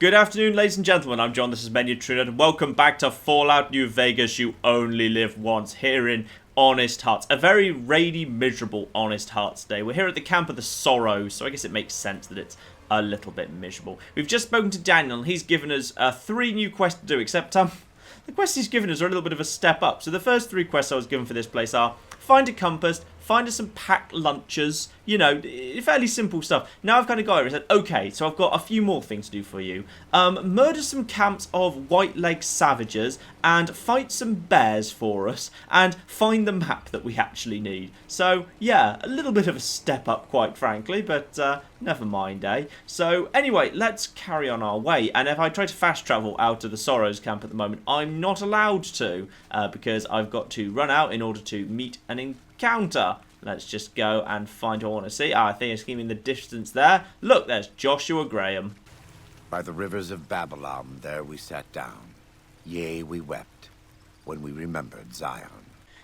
Good afternoon, ladies and gentlemen. I'm John. This is Menu Trinidad, and welcome back to Fallout New Vegas. You only live once here in Honest Hearts. A very rainy, miserable Honest Hearts day. We're here at the Camp of the Sorrows, so I guess it makes sense that it's a little bit miserable. We've just spoken to Daniel, and he's given us 3 new quests to do, except the quests he's given us are a little bit of a step up. So the first 3 quests I was given for this place are find a compass, find us some packed lunches, you know, fairly simple stuff. Now I've kind of got it and said, okay, so I've got a few more things to do for you. Murder some camps of white-leg savages and fight some bears for us and find the map that we actually need. So, yeah, a little bit of a step up, quite frankly, but never mind, eh? So, anyway, let's carry on our way. And if I try to fast travel out of the Sorrows camp at the moment, I'm not allowed to because I've got to run out in order to meet an encounter. Let's just go and find who I want to see. I think it's in the distance there. Look, there's Joshua Graham. By the rivers of Babylon, there we sat down. Yea, we wept when we remembered Zion.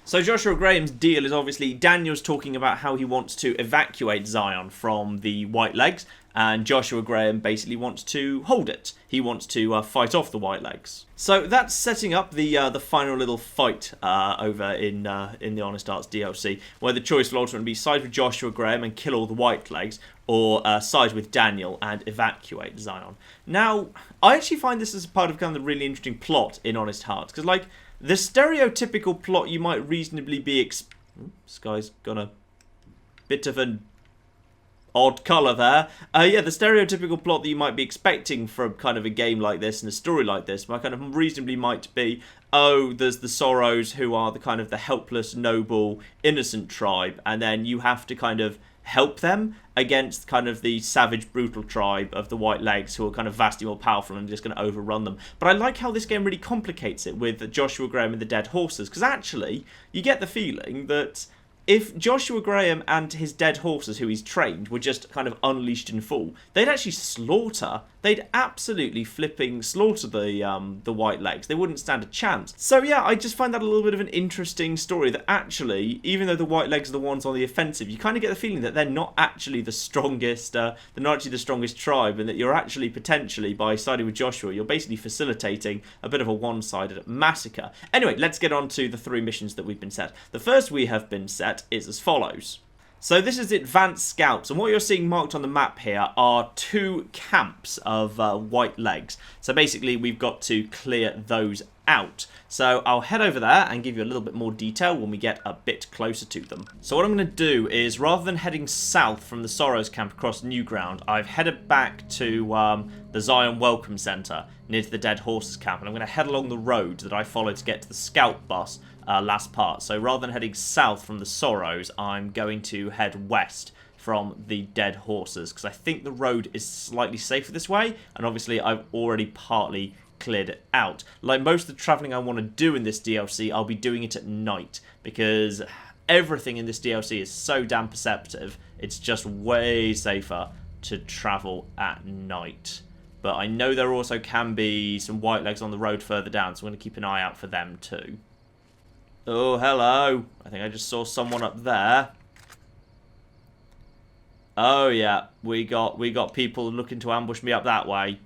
So Joshua Graham's deal is obviously Daniel's talking about how he wants to evacuate Zion from the Whitelegs, and Joshua Graham basically wants to hold it. He wants to fight off the Whitelegs. So that's setting up the final little fight over in the Honest Hearts DLC, where the choice will ultimately be side with Joshua Graham and kill all the Whitelegs, or side with Daniel and evacuate Zion. Now, I actually find this as a part of kind of the really interesting plot in Honest Hearts, because like, the stereotypical plot you might reasonably be this guy's got a bit of an odd colour there. Yeah, the stereotypical plot that you might be expecting from kind of a game like this and a story like this, my kind of reasonably might be, oh, there's the Sorrows who are the kind of the helpless, noble, innocent tribe, and then you have to kind of help them against kind of the savage, brutal tribe of the Whitelegs who are kind of vastly more powerful and just going to overrun them. But I like how this game really complicates it with Joshua Graham and the dead horses, because actually you get the feeling that if Joshua Graham and his dead horses who he's trained were just kind of unleashed in full, they'd actually slaughter. They'd absolutely flipping slaughter the Whitelegs. They wouldn't stand a chance. So yeah, I just find that a little bit of an interesting story that actually, even though the Whitelegs are the ones on the offensive, you kind of get the feeling that they're not actually the strongest, they're not actually the strongest tribe, and that you're actually potentially, by siding with Joshua, you're basically facilitating a bit of a one-sided massacre. Anyway, let's get on to the 3 missions that we've been set. The first we have been set is as follows. So this is Advanced Scouts, and what you're seeing marked on the map here are 2 camps of Whitelegs. So basically we've got to clear those out. So I'll head over there and give you a little bit more detail when we get a bit closer to them. So what I'm going to do is, rather than heading south from the Sorrows camp across new ground, I've headed back to the Zion Welcome Center near to the Dead Horses camp, and I'm going to head along the road that I followed to get to the scout bus last part. So rather than heading south from the Sorrows, I'm going to head west from the Dead Horses, because I think the road is slightly safer this way, and obviously I've already partly cleared it out. Like most of the travelling I want to do in this DLC, I'll be doing it at night, because everything in this DLC is so damn perceptive, it's just way safer to travel at night. But I know there also can be some Whitelegs on the road further down, so I'm going to keep an eye out for them too. Oh, hello. I think I just saw someone up there. Oh, yeah. We got people looking to ambush me up that way.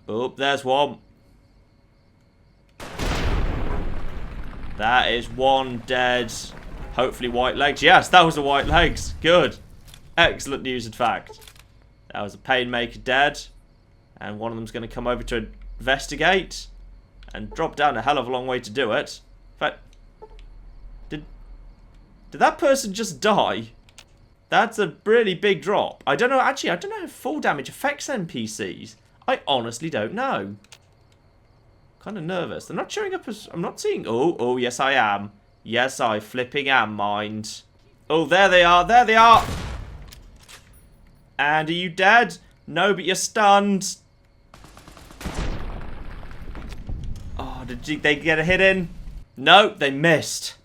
Oh, there's one. That is one dead. Hopefully Whitelegs. Yes, that was a Whitelegs. Good. Excellent news, in fact. That was a Painmaker dead. And one of them's going to come over to investigate. And drop down a hell of a long way to do it. In fact, did that person just die? That's a really big drop. I don't know, actually, I don't know if full damage affects NPCs. I honestly don't know. Kind of nervous. They're not showing up as... I'm not seeing... Oh, yes I am. Yes, I flipping am, mind. Oh, there they are. There they are. And are you dead? No, but you're stunned. Oh, did they get a hit in? No, they missed.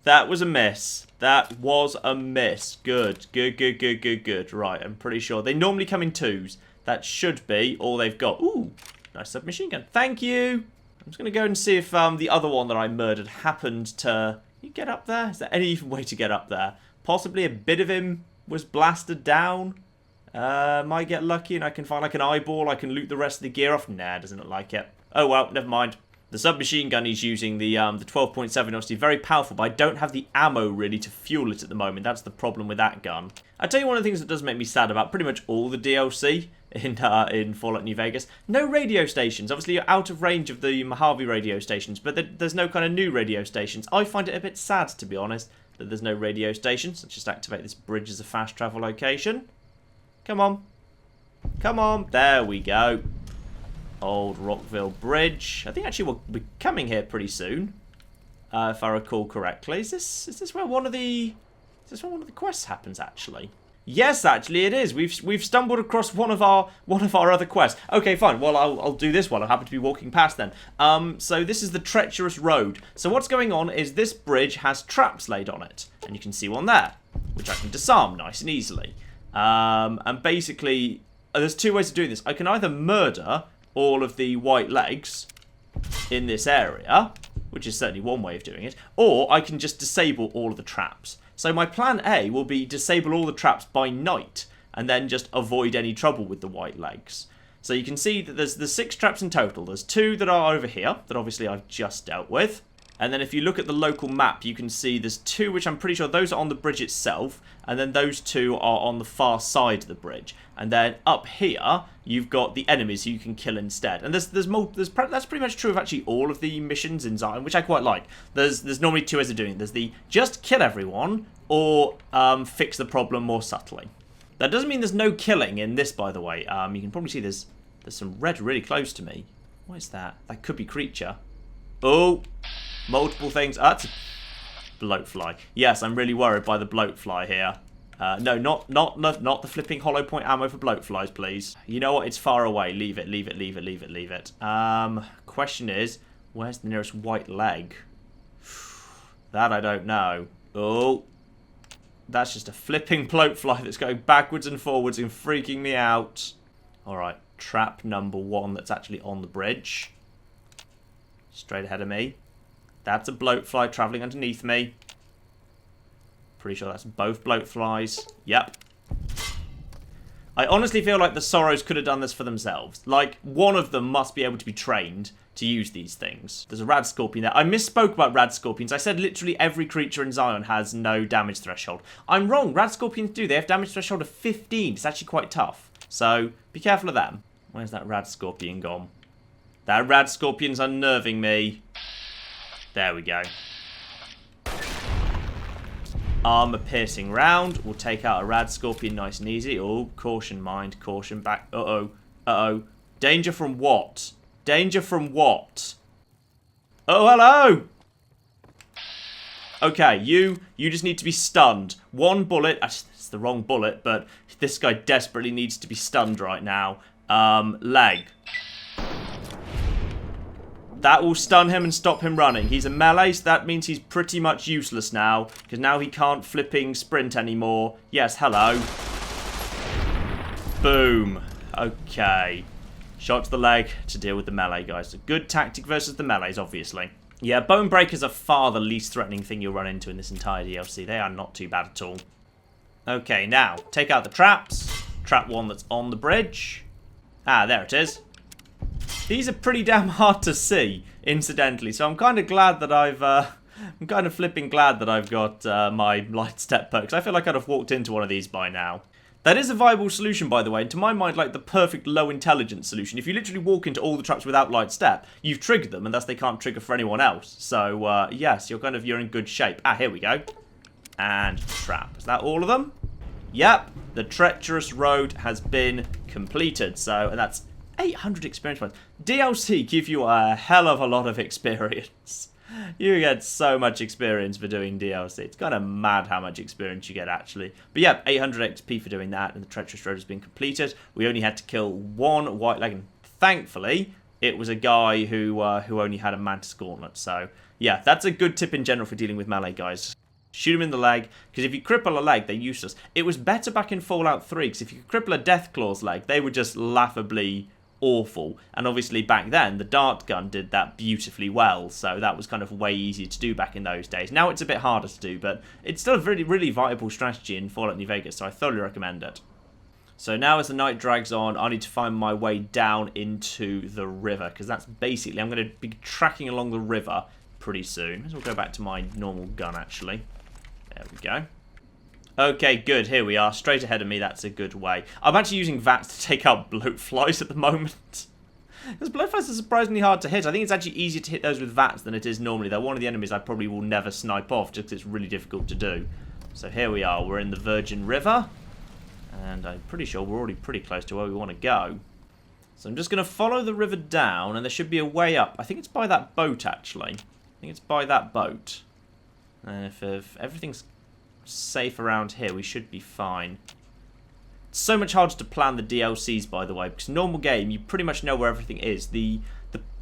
That was a miss. That was a miss. Good. Good. Right, I'm pretty sure. They normally come in 2s. That should be all they've got. Ooh, nice submachine gun. Thank you. I'm just going to go and see if the other one that I murdered happened to... Can you get up there? Is there any way to get up there? Possibly a bit of him was blasted down. Might get lucky and I can find like an eyeball. I can loot the rest of the gear off. Nah, doesn't look like it. Oh well, never mind. The submachine gun he's using, the 12.7, obviously very powerful, but I don't have the ammo really to fuel it at the moment. That's the problem with that gun. I tell you one of the things that does make me sad about pretty much all the DLC in Fallout New Vegas. No radio stations. Obviously, you're out of range of the Mojave radio stations, but there's no kind of new radio stations. I find it a bit sad, to be honest, that there's no radio stations. Let's just activate this bridge as a fast travel location. Come on. Come on. There we go. Old Rockville Bridge. I think actually we'll be coming here pretty soon, if I recall correctly. Is this where one of the quests happens actually? Yes, actually it is. We've stumbled across one of our other quests. Okay, fine. Well, I'll do this one. I happen to be walking past then. So this is the treacherous road. So what's going on is this bridge has traps laid on it, and you can see one there, which I can disarm nice and easily. And basically, there's two ways of doing this. I can either murder all of the white legs in this area, which is certainly one way of doing it, or I can just disable all of the traps. So my plan A will be disable all the traps by night, and then just avoid any trouble with the white legs. So you can see that there's 6 traps in total. There's 2 that are over here, that obviously I've just dealt with. And then if you look at the local map, you can see there's 2 which I'm pretty sure those are on the bridge itself, and then those 2 are on the far side of the bridge. And then up here, you've got the enemies who you can kill instead. And that's pretty much true of actually all of the missions in Zion, which I quite like. There's normally 2 ways of doing it. There's the just kill everyone, or fix the problem more subtly. That doesn't mean there's no killing in this, by the way. You can probably see there's some red really close to me. What is that? That could be creature. Oh, multiple things. That's a bloatfly. Yes, I'm really worried by the bloatfly here. No, not the flipping hollow point ammo for bloatflies, please. You know what? It's far away. Leave it, leave it, leave it, leave it, leave it. Question is, where's the nearest white leg? That I don't know. Oh, that's just a flipping bloatfly that's going backwards and forwards and freaking me out. Alright, trap number 1 that's actually on the bridge. Straight ahead of me. That's a bloatfly travelling underneath me. Pretty sure that's both bloatflies. Yep. I honestly feel like the Sorrows could have done this for themselves. Like, one of them must be able to be trained to use these things. There's a rad scorpion there. I misspoke about rad scorpions. I said literally every creature in Zion has no damage threshold. I'm wrong. Rad scorpions do. They have damage threshold of 15. It's actually quite tough. So, be careful of them. Where's that rad scorpion gone? That rad scorpion's unnerving me. There we go. Armor-piercing round. We'll take out a rad scorpion nice and easy. Oh, caution, mind. Caution back. Uh-oh. Uh-oh. Danger from what? Danger from what? Oh, hello! Okay, you just need to be stunned. 1 bullet. Actually, it's the wrong bullet, but this guy desperately needs to be stunned right now. Leg. That will stun him and stop him running. He's a melee, so that means he's pretty much useless now, because now he can't flipping sprint anymore. Yes, hello. Boom. Okay. Shot to the leg to deal with the melee guys. A good tactic versus the melees, obviously. Yeah, bone breakers are far the least threatening thing you'll run into in this entire DLC. They are not too bad at all. Okay, now, take out the traps. Trap 1 that's on the bridge. Ah, there it is. These are pretty damn hard to see, incidentally, so I'm kind of glad that I'm kind of flipping glad that I've got my light step perks. I feel like I'd have walked into one of these by now. That is a viable solution, by the way, and to my mind, like the perfect low intelligence solution. If you literally walk into all the traps without light step, you've triggered them, and thus they can't trigger for anyone else. So, yes, you're in good shape. Ah, here we go. And trap. Is that all of them? Yep, the treacherous road has been completed. So, and that's 800 experience points. DLC give you a hell of a lot of experience. You get so much experience for doing DLC. It's kind of mad how much experience you get, actually. But yeah, 800 XP for doing that, and the treacherous road has been completed. We only had to kill 1 white leg, and thankfully, it was a guy who only had a mantis gauntlet. So yeah, that's a good tip in general for dealing with melee guys. Shoot him in the leg, because if you cripple a leg, they're useless. It was better back in Fallout 3, because if you could cripple a Deathclaw's leg, they were just laughably awful. And obviously back then, the dart gun did that beautifully well, so that was kind of way easier to do back in those days. Now it's a bit harder to do, but it's still a really, really viable strategy in Fallout New Vegas, so I thoroughly recommend it. So now as the night drags on, I need to find my way down into the river, because that's basically, I'm going to be tracking along the river pretty soon. As we'll go back to my normal gun, actually. There we go. Okay, good. Here we are. Straight ahead of me. That's a good way. I'm actually using VATS to take out bloatflies at the moment. Because bloatflies are surprisingly hard to hit. I think it's actually easier to hit those with VATS than it is normally. They're one of the enemies I probably will never snipe off, just because it's really difficult to do. So here we are. We're in the Virgin River. And I'm pretty sure we're already pretty close to where we want to go. So I'm just going to follow the river down, and there should be a way up. I think it's by that boat, actually. I think it's by that boat. And if everything's safe around here, we should be fine. It's so much harder to plan the DLCs, by the way, because normal game, you pretty much know where everything is.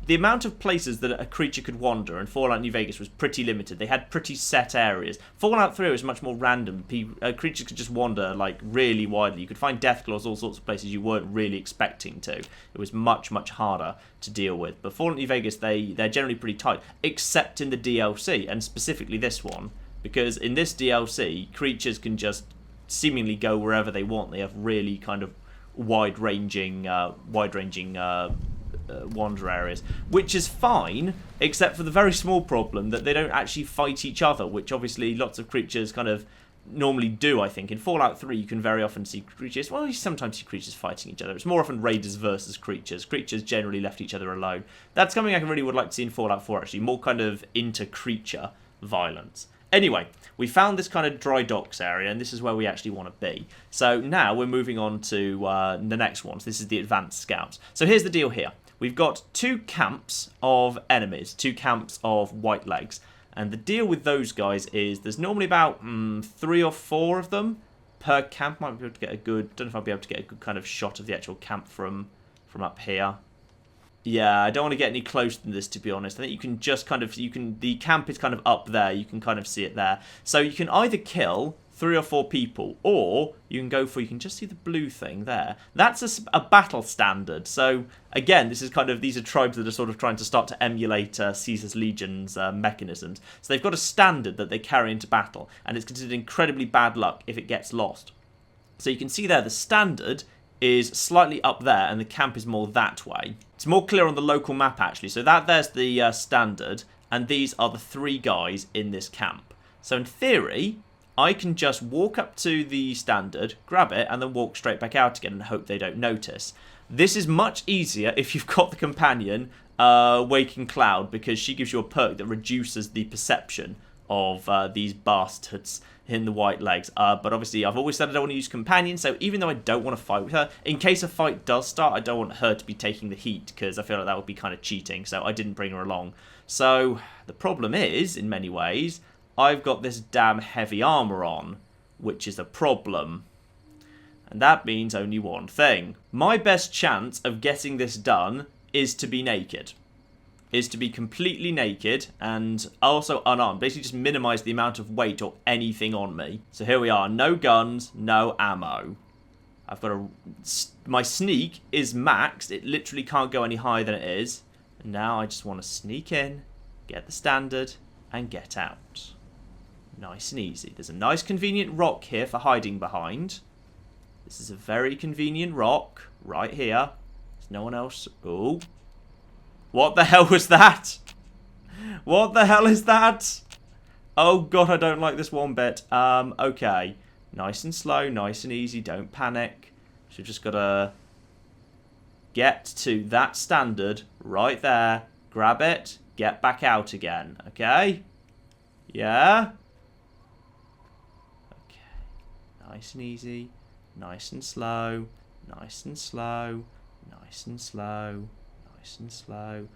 The amount of places that a creature could wander in Fallout New Vegas was pretty limited. They had pretty set areas. Fallout 3 was much more random. Creatures could just wander like really widely. You could find Deathclaws all sorts of places you weren't really expecting to. It was much, much harder to deal with. But Fallout New Vegas, they're generally pretty tight, except in the DLC, and specifically this one. Because in this DLC, creatures can just seemingly go wherever they want. They have really kind of wide-ranging wander areas, which is fine, except for the very small problem that they don't actually fight each other, which obviously lots of creatures kind of normally do, I think. In Fallout 3, you can very often see creatures, well, you sometimes see creatures fighting each other. It's more often raiders versus creatures. Creatures generally left each other alone. That's something I really would like to see in Fallout 4, actually, more kind of inter-creature violence. Anyway, we found this kind of dry docks area, and this is where we actually want to be. So now we're moving on to the next one. So this is the advanced scouts. So here's the deal here. We've got 2 camps of enemies, 2 camps of white legs. And the deal with those guys is there's normally about 3 or 4 of them per camp. Might be able to get a good, don't know if I'll be able to get a good kind of shot of the actual camp from up here. Yeah, I don't want to get any closer than this, to be honest. I think you can just kind of, the camp is kind of up there. You can kind of see it there. So you can either kill 3 or 4 people, or you can go for, you can just see the blue thing there. That's a battle standard. So again, this is kind of, these are tribes that are sort of trying to start to emulate Caesar's Legion's mechanisms. So they've got a standard that they carry into battle, and it's considered incredibly bad luck if it gets lost. So you can see there, the standard is slightly up there, and the camp is more that way. It's more clear on the local map, actually. So there's the standard, and these are the 3 guys in this camp. So in theory, I can just walk up to the standard, grab it, and then walk straight back out again and hope they don't notice. This is much easier if you've got the companion, Waking Cloud, because she gives you a perk that reduces the perception of these bastards in the white legs. But obviously, I've always said I don't want to use companion, so even though I don't want to fight with her, in case a fight does start, I don't want her to be taking the heat, because I feel like that would be kind of cheating, so I didn't bring her along. So the problem is, in many ways, I've got this damn heavy armor on, which is a problem. And that means only one thing. My best chance of getting this done is to be naked. Is to be completely naked and also unarmed. Basically just minimize the amount of weight or anything on me. So here we are. No guns, no ammo. I've got a... My sneak is maxed. It literally can't go any higher than it is. And now I just want to sneak in, get the standard, and get out. Nice and easy. There's a nice convenient rock here for hiding behind. This is a very convenient rock right here. There's no one else. Oh. What the hell was that? What the hell is that? Oh god, I don't like this one bit. Okay. Nice and slow, nice and easy. Don't panic. So just gotta get to that standard right there. Grab it. Get back out again. Okay? Yeah? Nice and easy, nice and slow, nice and slow, nice and slow, nice and slow,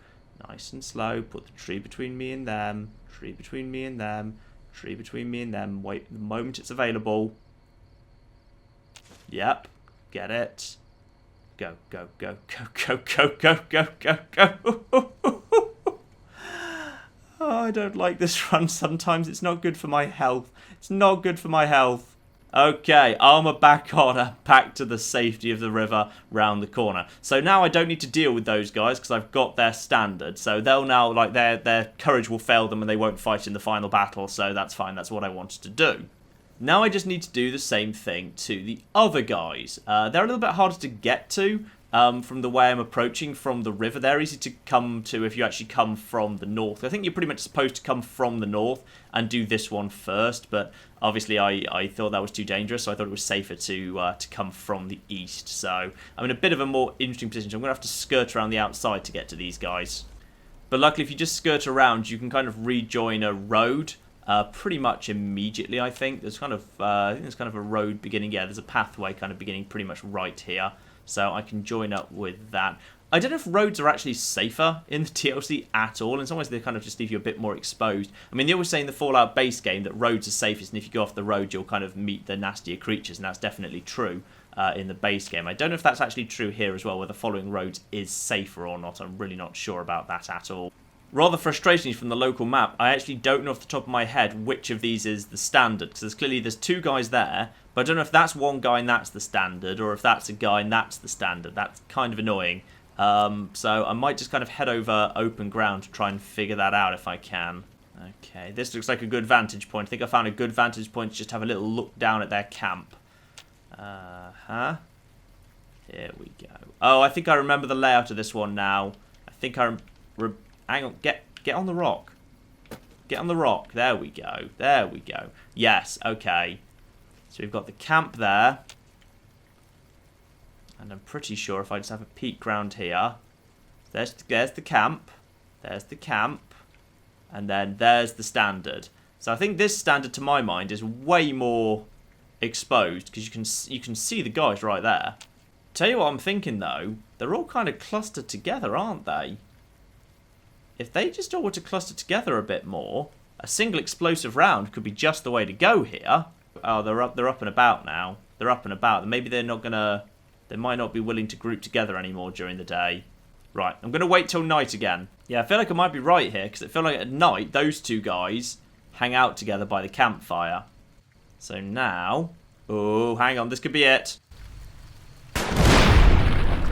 nice and slow. Put the tree between me and them, tree between me and them, tree between me and them. Wait the moment it's available. Yep, get it. Go, go, go, go, go, go, go, go, go, go. Oh, I don't like this run sometimes. It's not good for my health. It's not good for my health. Okay, armor back on, back to the safety of the river round the corner. So now I don't need to deal with those guys because I've got their standard. So they'll now, like, their courage will fail them and they won't fight in the final battle. So that's fine. That's what I wanted to do. Now I just need to do the same thing to the other guys. They're a little bit harder to get to from the way I'm approaching from the river. They're easy to come to if you actually come from the north. I think you're pretty much supposed to come from the north and do this one first, but obviously I thought that was too dangerous, so I thought it was safer to come from the east. So I'm in a bit of a more interesting position, so I'm going to have to skirt around the outside to get to these guys. But luckily, if you just skirt around, you can kind of rejoin a road pretty much immediately, I think. There's kind of, I think there's kind of a road beginning. Yeah, there's a pathway kind of beginning pretty much right here. So I can join up with that. I don't know if roads are actually safer in the DLC at all. In some ways, they kind of just leave you a bit more exposed. I mean, they always say in the Fallout base game that roads are safest, and if you go off the road, you'll kind of meet the nastier creatures, and that's definitely true in the base game. I don't know if that's actually true here as well, whether following roads is safer or not. I'm really not sure about that at all. Rather frustratingly from the local map, I actually don't know off the top of my head which of these is the standard, because there's two guys there, but I don't know if that's one guy and that's the standard, or if that's a guy and that's the standard. That's kind of annoying. So I might just kind of head over open ground to try and figure that out if I can. Okay, this looks like a good vantage point. I think I found a good vantage point to just have a little look down at their camp. Here we go. Oh, I think I remember the layout of this one now. I think hang on, get on the rock. Get on the rock. There we go. There we go. Yes, okay. So we've got the camp there. And I'm pretty sure if I just have a peek round here. There's the camp. There's the camp. And then there's the standard. So I think this standard, to my mind, is way more exposed, because you can see the guys right there. Tell you what I'm thinking, though. They're all kind of clustered together, aren't they? If they just all were to cluster together a bit more, a single explosive round could be just the way to go here. Oh, they're up and about now. They're up and about. Maybe they're not gonna. They might not be willing to group together anymore during the day. Right, I'm gonna wait till night again. Yeah, I feel like I might be right here, because I feel like at night those two guys hang out together by the campfire. So now, oh, hang on, this could be it.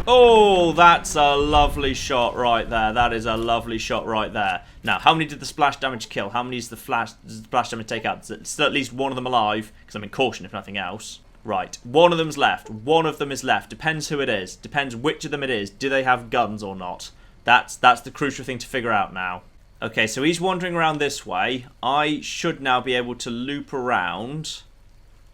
Oh, that's a lovely shot right there. That is a lovely shot right there. Now, how many did the splash damage kill? How many does the splash damage take out? Is still at least one of them alive? Because I'm in caution, if nothing else. Right, one of them's left. One of them is left. Depends who it is. Depends which of them it is. Do they have guns or not? That's the crucial thing to figure out now. Okay, so he's wandering around this way. I should now be able to loop around,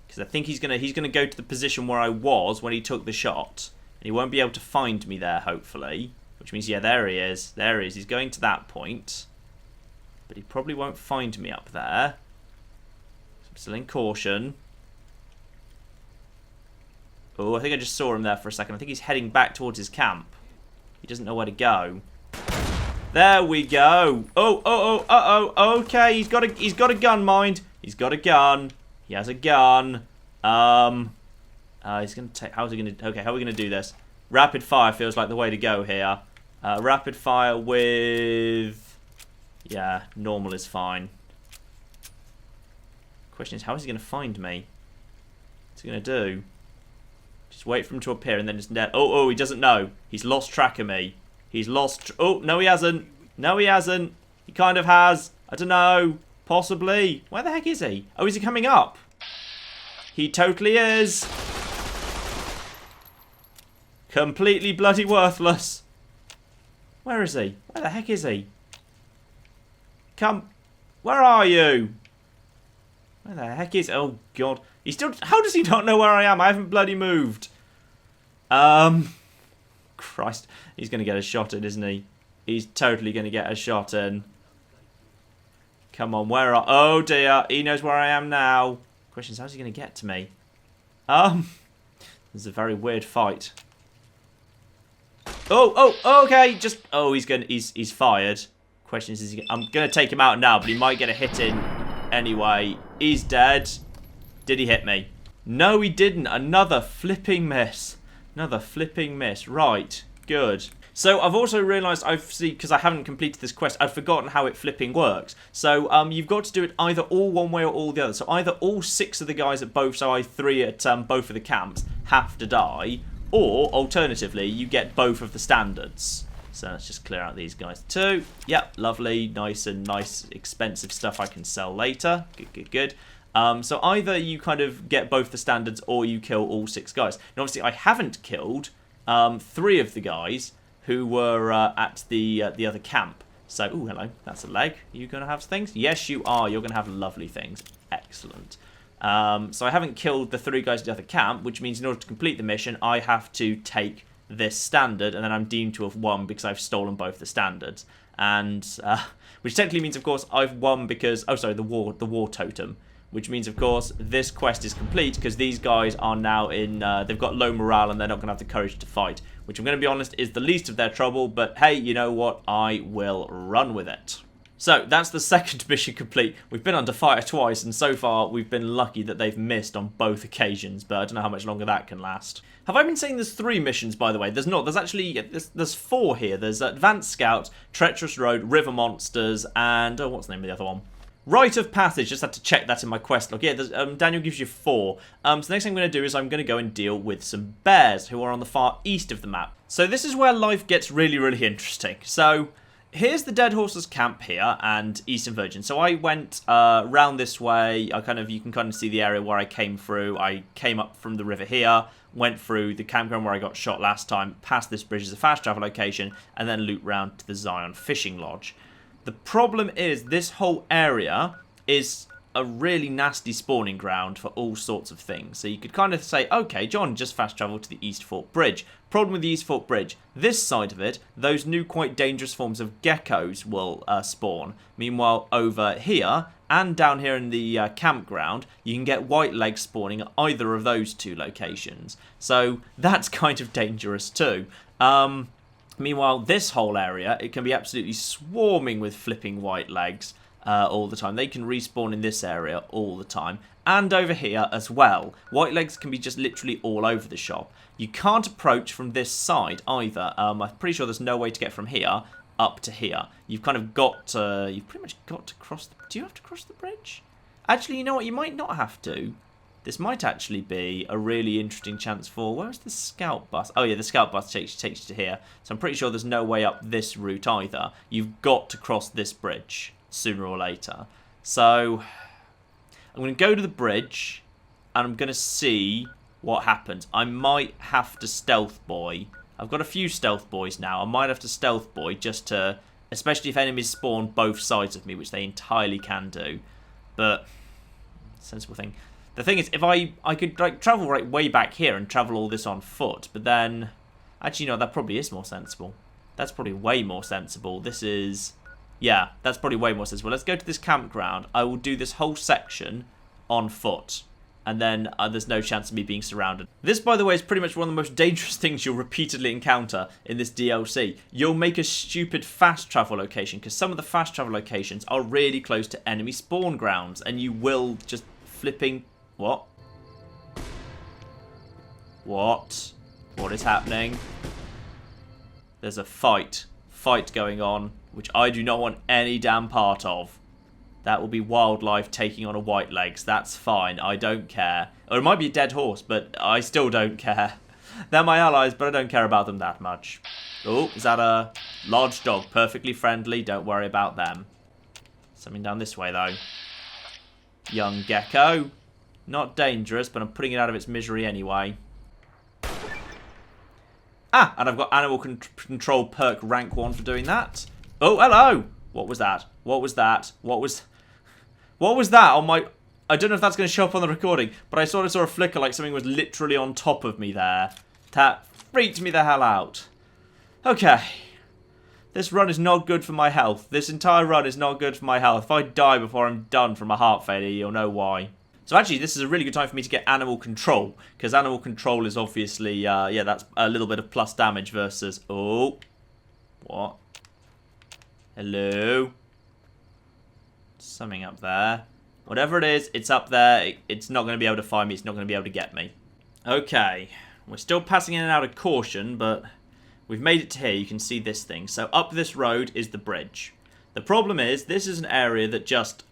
because I think he's gonna go to the position where I was when he took the shot. And he won't be able to find me there, hopefully. Which means, yeah, there he is. There he is. He's going to that point. But he probably won't find me up there. So I'm still in caution. Oh, I think I just saw him there for a second. I think he's heading back towards his camp. He doesn't know where to go. There we go. Oh. Okay, he's got a gun, mind. He's got a gun. He has a gun. He's going to take... How's he going to... Okay, how are we going to do this? Rapid fire feels like the way to go here. Rapid fire with... Yeah, normal is fine. Question is, how is he going to find me? What's he going to do? Just wait for him to appear and then just... Oh, he doesn't know. He's lost track of me. He's lost... Oh, no he hasn't. No he hasn't. He kind of has. I don't know. Possibly. Where the heck is he? Oh, is he coming up? He totally is. Completely bloody worthless. Where is he? Where the heck is he? Come. Where are you? Where the heck is... Oh, God. He still... How does he not know where I am? I haven't bloody moved. Christ. He's going to get a shot in, isn't he? He's totally going to get a shot in. Come on, where are... Oh, dear. He knows where I am now. Question is, how's he going to get to me? This is a very weird fight. Oh, okay. Just... Oh, he's fired. Question is I'm going to take him out now, but he might get a hit in anyway. He's dead. Did he hit me? No, he didn't. Another flipping miss. Another flipping miss. Right. Good. So I've also realised, because I haven't completed this quest, I've forgotten how it flipping works. So you've got to do it either all one way or all the other. So either all 6 of the guys at both, so I 3 at both of the camps, have to die, or alternatively, you get both of the standards. So let's just clear out these guys too. Yep, lovely, nice, expensive stuff I can sell later. Good. So either you kind of get both the standards or you kill all 6 guys. And obviously I haven't killed 3 of the guys who were at the other camp. So, ooh, hello, that's a leg. Are you going to have things? Yes, you are. You're going to have lovely things. Excellent. So I haven't killed the 3 guys at the other camp, which means in order to complete the mission, I have to take this standard, and then I'm deemed to have won because I've stolen both the standards. And, which technically means, of course, I've won because, oh, sorry, the war totem. Which means, of course, this quest is complete because these guys are now in, they've got low morale and they're not going to have the courage to fight. Which I'm going to be honest is the least of their trouble, but hey, you know what? I will run with it. So, that's the second mission complete. We've been under fire twice, and so far we've been lucky that they've missed on both occasions, but I don't know how much longer that can last. Have I been saying there's 3 missions, by the way? There's not. There's actually, there's 4 here. There's Advanced Scout, Treacherous Road, River Monsters, and, oh, what's the name of the other one? Rite of Passage, just had to check that in my quest log. Yeah, Daniel gives you 4. So the next thing I'm going to do is I'm going to go and deal with some bears who are on the far east of the map. So this is where life gets really, really interesting. So here's the Dead Horses camp here and Eastern Virgin. So I went round this way. You can kind of see the area where I came through. I came up from the river here, went through the campground where I got shot last time, past this bridge as a fast travel location, and then loop round to the Zion Fishing Lodge. The problem is this whole area is a really nasty spawning ground for all sorts of things. So you could kind of say, okay, John, just fast travel to the East Fork Bridge. Problem with the East Fork Bridge, this side of it, those new quite dangerous forms of geckos will spawn. Meanwhile, over here and down here in the campground, you can get white legs spawning at either of those 2 locations. So that's kind of dangerous too. Meanwhile, this whole area, it can be absolutely swarming with flipping white legs all the time. They can respawn in this area all the time. And over here as well. White legs can be just literally all over the shop. You can't approach from this side either. I'm pretty sure there's no way to get from here up to here. You've kind of got to... You've pretty much got to cross... Do you have to cross the bridge? Actually, you know what? You might not have to. This might actually be a really interesting chance for... Where's the scout bus? Oh, yeah, the scout bus takes you to here. So I'm pretty sure there's no way up this route either. You've got to cross this bridge sooner or later. So I'm going to go to the bridge and I'm going to see what happens. I might have to stealth boy. I've got a few stealth boys now. I might have to stealth boy just to... Especially if enemies spawn both sides of me, which they entirely can do. But... Sensible thing. The thing is, if I could like travel right way back here and travel all this on foot, but then... Actually, no, that probably is more sensible. That's probably way more sensible. This is... Yeah, that's probably way more sensible. Let's go to this campground. I will do this whole section on foot. And then there's no chance of me being surrounded. This, by the way, is pretty much one of the most dangerous things you'll repeatedly encounter in this DLC. You'll make a stupid fast travel location, because some of the fast travel locations are really close to enemy spawn grounds. And you will just flipping... What? What? What is happening? There's a fight going on, which I do not want any damn part of. That will be wildlife taking on a white legs. That's fine. I don't care. Or it might be a dead horse, but I still don't care. They're my allies, but I don't care about them that much. Oh, is that a large dog? Perfectly friendly. Don't worry about them. Something down this way, though. Young gecko. Not dangerous, but I'm putting it out of its misery anyway. Ah, and I've got animal control perk rank 1 for doing that. Oh, hello! What was that? What was that? What was that on my... I don't know if that's going to show up on the recording, but I sort of saw a flicker like something was literally on top of me there. That freaked me the hell out. Okay. This run is not good for my health. This entire run is not good for my health. If I die before I'm done from a heart failure, you'll know why. So actually, this is a really good time for me to get animal control, because animal control is obviously, yeah, that's a little bit of plus damage versus... Oh. What? Hello? Something up there. Whatever it is, it's up there. It's not going to be able to find me. It's not going to be able to get me. Okay. We're still passing in and out of caution, but we've made it to here. You can see this thing. So up this road is the bridge. The problem is, this is an area that just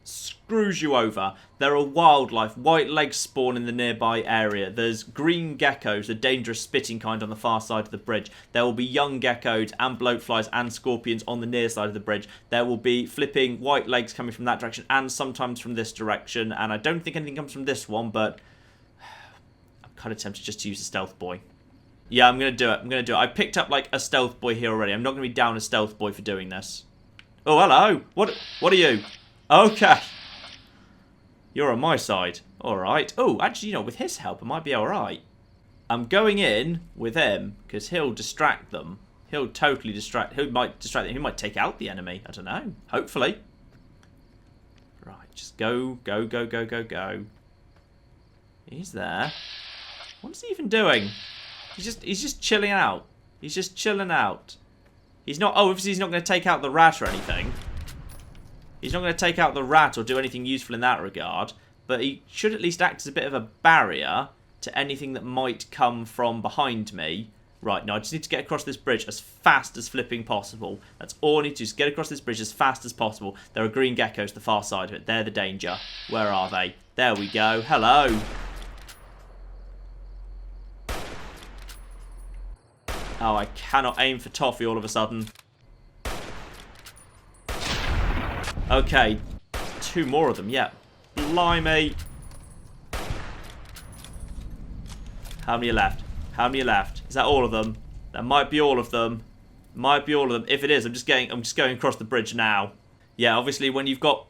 screws you over. There are wildlife. White legs spawn in the nearby area. There's green geckos, the dangerous spitting kind, on the far side of the bridge. There will be young geckos and bloatflies and scorpions on the near side of the bridge. There will be flipping white legs coming from that direction and sometimes from this direction. And I don't think anything comes from this one, but I'm kind of tempted just to use a stealth boy. Yeah, I'm going to do it. I'm going to do it. I picked up like a stealth boy here already. I'm not going to be down a stealth boy for doing this. Oh, hello. What are you? Okay. You're on my side. Alright. Oh, actually, you know, with his help, I might be alright. I'm going in with him, because he'll distract them. He'll totally distract... He might distract them. He might take out the enemy. I don't know. Hopefully. Right, just go, go, go, go, go, go. He's there. What is he even doing? He's just chilling out. He's just chilling out. He's not... Oh, obviously he's not going to take out the rat or anything. He's not going to take out the rat or do anything useful in that regard, but he should at least act as a bit of a barrier to anything that might come from behind me. Right, now I just need to get across this bridge as fast as flipping possible. That's all I need to do, is get across this bridge as fast as possible. There are green geckos the far side of it. They're the danger. Where are they? There we go. Hello. Oh, I cannot aim for toffee all of a sudden. Okay, 2 more of them, yeah. Blimey. How many are left? How many are left? Is that all of them? That might be all of them. Might be all of them. If it is, I'm just going across the bridge now. Yeah, obviously when you've got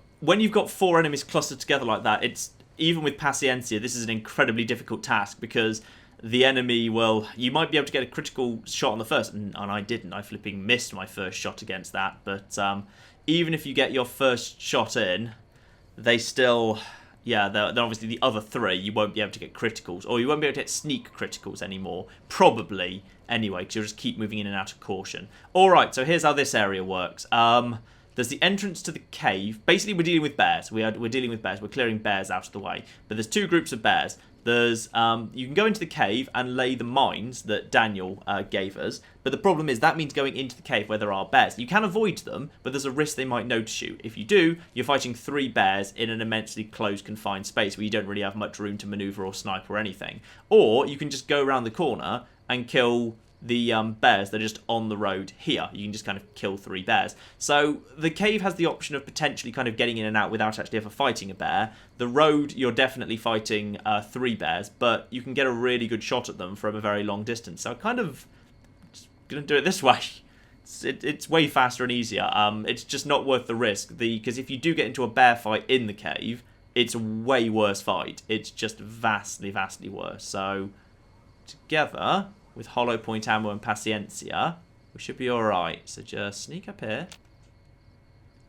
4 enemies clustered together like that, it's even with Paciencia, this is an incredibly difficult task because the enemy will... You might be able to get a critical shot on the first, and I didn't. I flipping missed my first shot against that, but even if you get your first shot in, they still... Yeah, then obviously the other 3, you won't be able to get criticals, or you won't be able to get sneak criticals anymore. Probably, anyway, because you'll just keep moving in and out of caution. Alright, so here's how this area works. There's the entrance to the cave. Basically, we're dealing with bears. We're dealing with bears. We're clearing bears out of the way. But there's 2 groups of bears. There's you can go into the cave and lay the mines that Daniel gave us, but the problem is that means going into the cave where there are bears. You can avoid them, but there's a risk they might notice you. If you do, you're fighting 3 bears in an immensely closed, confined space where you don't really have much room to maneuver or snipe or anything. Or you can just go around the corner and kill the bears that are just on the road here. You can just kind of kill 3 bears. So the cave has the option of potentially kind of getting in and out without actually ever fighting a bear. The road, you're definitely fighting 3 bears, but you can get a really good shot at them from a very long distance. So I'm kind of just going to do it this way. It's way faster and easier. It's just not worth the risk. Because if you do get into a bear fight in the cave, it's a way worse fight. It's just vastly, vastly worse. So together... with hollow point ammo and Paciencia, we should be alright. So just sneak up here.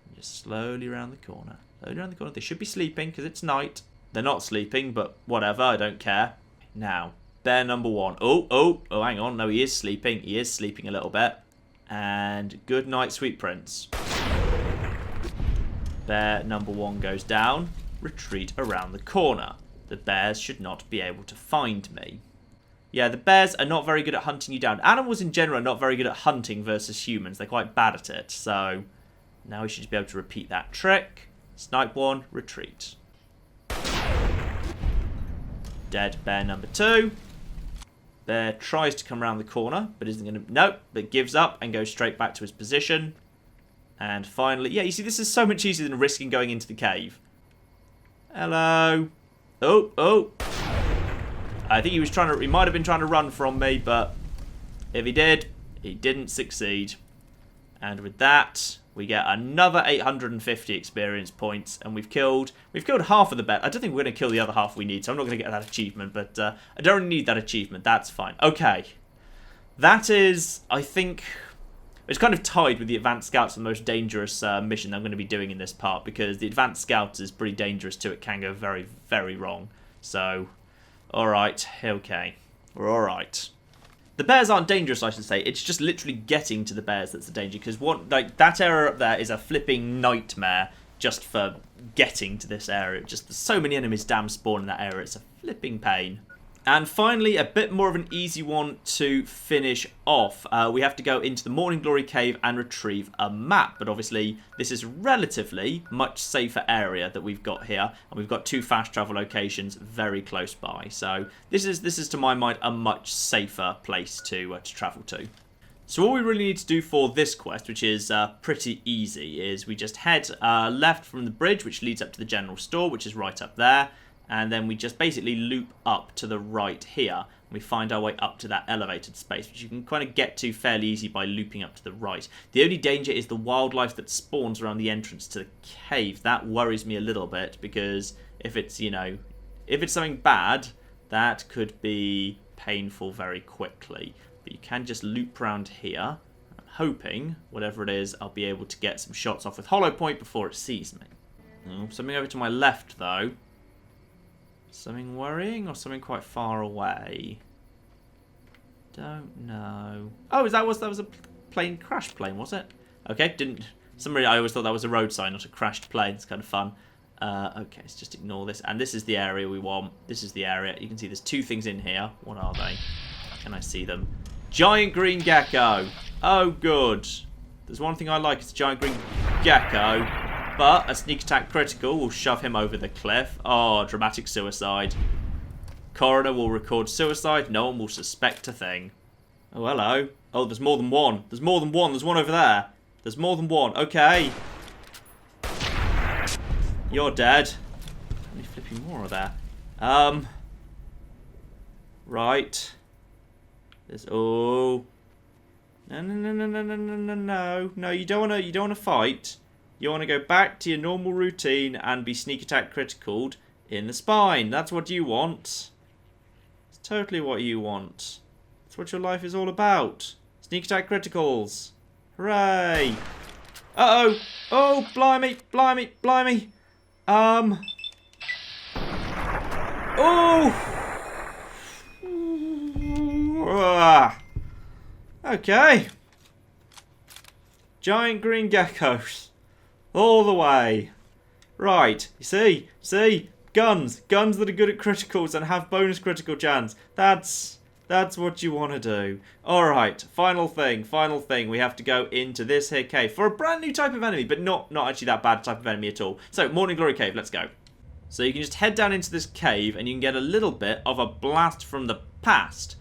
And just slowly around the corner. Slowly around the corner. They should be sleeping because it's night. They're not sleeping, but whatever. I don't care. Now, bear number 1. Oh, hang on. No, he is sleeping. He is sleeping a little bit. And good night, sweet prince. Bear number 1 goes down. Retreat around the corner. The bears should not be able to find me. Yeah, the bears are not very good at hunting you down. Animals in general are not very good at hunting versus humans. They're quite bad at it. So now we should be able to repeat that trick. Snipe 1, retreat. Dead bear number 2. Bear tries to come around the corner, but isn't going to... Nope, but gives up and goes straight back to his position. And finally... Yeah, you see, this is so much easier than risking going into the cave. Hello. Oh. I think he might have been trying to run from me, but if he did, he didn't succeed. And with that, we get another 850 experience points, and we've killed half of the bear. I don't think we're going to kill the other half we need, so I'm not going to get that achievement, but I don't really need that achievement. That's fine. Okay. That is, I think, it's kind of tied with the Advanced Scouts, the most dangerous mission I'm going to be doing in this part, because the Advanced Scouts is pretty dangerous too. It can go very, very wrong. So... alright, okay. We're alright. The bears aren't dangerous, I should say. It's just literally getting to the bears that's the danger. Because that area up there is a flipping nightmare just for getting to this area. Just there's so many enemies damn spawn in that area. It's a flipping pain. And finally, a bit more of an easy one to finish off. We have to go into the Morning Glory Cave and retrieve a map. But obviously, this is relatively much safer area that we've got here. And we've got 2 fast travel locations very close by. So this is to my mind, a much safer place to travel to. So all we really need to do for this quest, which is pretty easy, is we just head left from the bridge, which leads up to the general store, which is right up there. And then we just basically loop up to the right here. And we find our way up to that elevated space, which you can kind of get to fairly easy by looping up to the right. The only danger is the wildlife that spawns around the entrance to the cave. That worries me a little bit, because if it's, you know, if it's something bad, that could be painful very quickly. But you can just loop around here. I'm hoping, whatever it is, I'll be able to get some shots off with Hollow Point before it sees me. Something over to my left, though. Something worrying or something quite far away? Don't know. Oh, that was a plane, crashed plane, was it? Okay, I always thought that was a road sign, not a crashed plane. It's kind of fun. Okay, let's just ignore this. And this is the area we want. This is the area. You can see there's 2 things in here. What are they? Can I see them? Giant green gecko. Oh, good. There's one thing I like. It's a giant green gecko. But a sneak attack critical will shove him over the cliff. Oh, dramatic suicide. Coroner will record suicide. No one will suspect a thing. Oh, hello. Oh, there's more than one. There's more than one. There's one over there. There's more than one. Okay. You're dead. How many flipping more are there? Right. There's... Oh. No, you don't wanna fight. You want to go back to your normal routine and be sneak attack criticaled in the spine. That's what you want. It's totally what you want. That's what your life is all about. Sneak attack criticals. Hooray. Uh-oh. Oh, blimey, blimey, blimey. Oh. Okay. Giant green geckos. All the way. Right. You see? Guns that are good at criticals and have bonus critical chance. That's what you want to do. Alright, final thing. We have to go into this here cave for a brand new type of enemy, but not actually that bad type of enemy at all. So, Morning Glory Cave, let's go. So you can just head down into this cave and you can get a little bit of a blast from the past,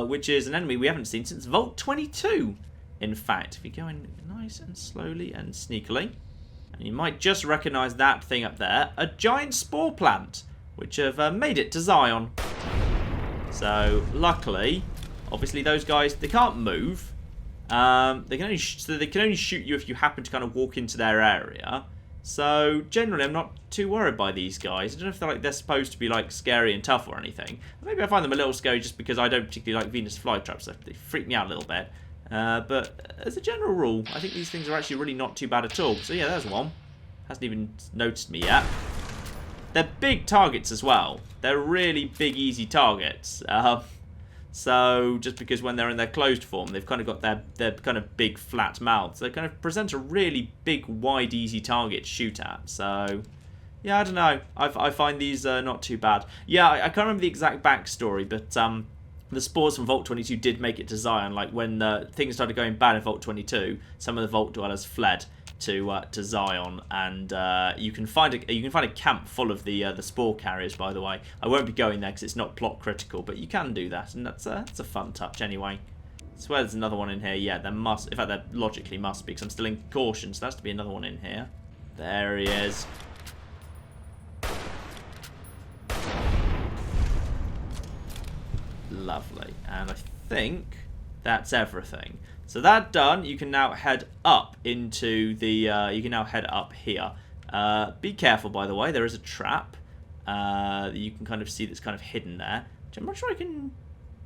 which is an enemy we haven't seen since Vault 22. In fact, if you go in nice and slowly and sneakily, and you might just recognise that thing up there, a giant spore plant, which have made it to Zion. So, luckily, obviously those guys, they can't move. They can only shoot you if you happen to kind of walk into their area. So, generally, I'm not too worried by these guys. I don't know if they're supposed to be, like, scary and tough or anything. Maybe I find them a little scary just because I don't particularly like Venus flytraps. They freak me out a little bit. But as a general rule, I think these things are actually really not too bad at all. So yeah, there's one. Hasn't even noticed me yet. They're big targets as well. They're really big, easy targets. So just because when they're in their closed form, they've kind of got their kind of big, flat mouths. They kind of present a really big, wide, easy target to shoot at. So yeah, I don't know. I find these not too bad. Yeah, I can't remember the exact backstory, but the spores from Vault 22 did make it to Zion. Like when things started going bad in Vault 22, some of the Vault dwellers fled to Zion, and you can find a camp full of the spore carriers. By the way, I won't be going there because it's not plot critical, but you can do that, and that's a fun touch anyway. I swear there's another one in here. Yeah, there must. In fact, there logically must be because I'm still in caution, so there has to be another one in here. There he is. Lovely, and I think that's everything. So that done, you can now head up into the. You can now head up here. Be careful, by the way. There is a trap that you can kind of see that's kind of hidden there. Which I'm not sure I can.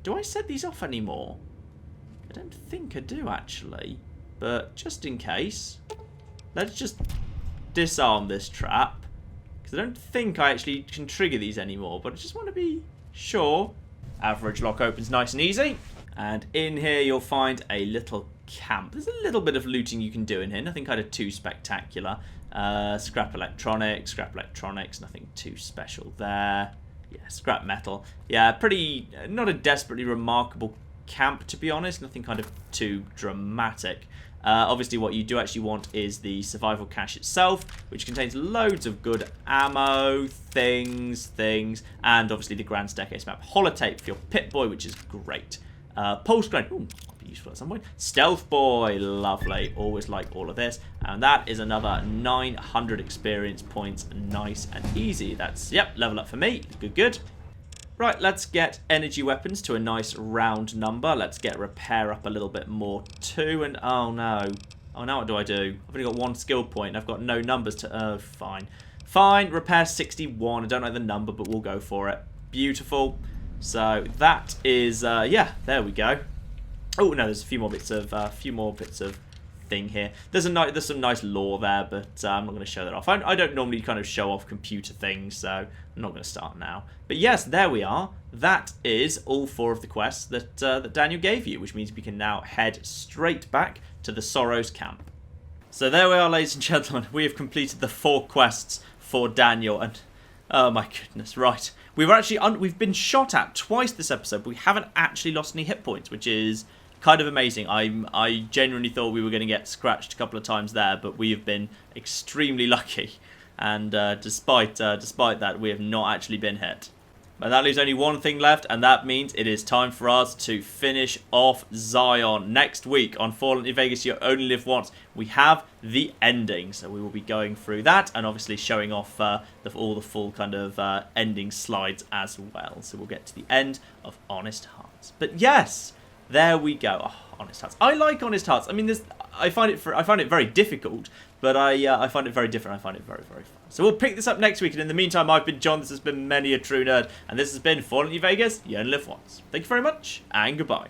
Do I set these off anymore? I don't think I do actually, but just in case, let's just disarm this trap because I don't think I actually can trigger these anymore. But I just want to be sure. Average lock opens nice and easy. And in here you'll find a little camp. There's a little bit of looting you can do in here. Nothing kind of too spectacular. Scrap electronics, nothing too special there. Yeah, scrap metal. Yeah, pretty, not a desperately remarkable camp, to be honest. Nothing kind of too dramatic. Obviously, what you do actually want is the survival cache itself, which contains loads of good ammo, things, and obviously the Grand Staircase map. Holotape for your Pip-Boy, which is great. Pulse Grenade, ooh, might be useful at some point. Stealth Boy, lovely. Always like all of this. And that is another 900 experience points. Nice and easy. That's, yep, level up for me. Good. Right, let's get energy weapons to a nice round number. Let's get repair up a little bit more too. And oh no. Oh, now what do I do? I've only got 1 skill point. I've got no numbers to... Oh, fine. Fine, repair 61. I don't know the number, but we'll go for it. Beautiful. So that is... yeah, there we go. Oh, no, there's a few more bits of thing here. There's some nice lore there, but I'm not going to show that off. I don't normally kind of show off computer things, so I'm not going to start now. But yes, there we are. That is all 4 of the quests that Daniel gave you, which means we can now head straight back to the Sorrows camp. So there we are, ladies and gentlemen. We have completed the 4 quests for Daniel, and oh my goodness, right. We've been shot at twice this episode, but we haven't actually lost any hit points, which is kind of amazing. I genuinely thought we were going to get scratched a couple of times there, but we have been extremely lucky. And despite that, we have not actually been hit. But that leaves only one thing left, and that means it is time for us to finish off Zion. Next week on Fallout New Vegas, You Only Live Once, we have the ending. So we will be going through that and obviously showing off all the full kind of ending slides as well. So we'll get to the end of Honest Hearts. But yes, there we go. Oh, Honest Hearts. I like Honest Hearts. I mean, I find it very difficult, but I find it very different. I find it very, very fun. So we'll pick this up next week. And in the meantime, I've been John. This has been Many a True Nerd. And this has been Fallout New Vegas, You Only Live Once. Thank you very much, and goodbye.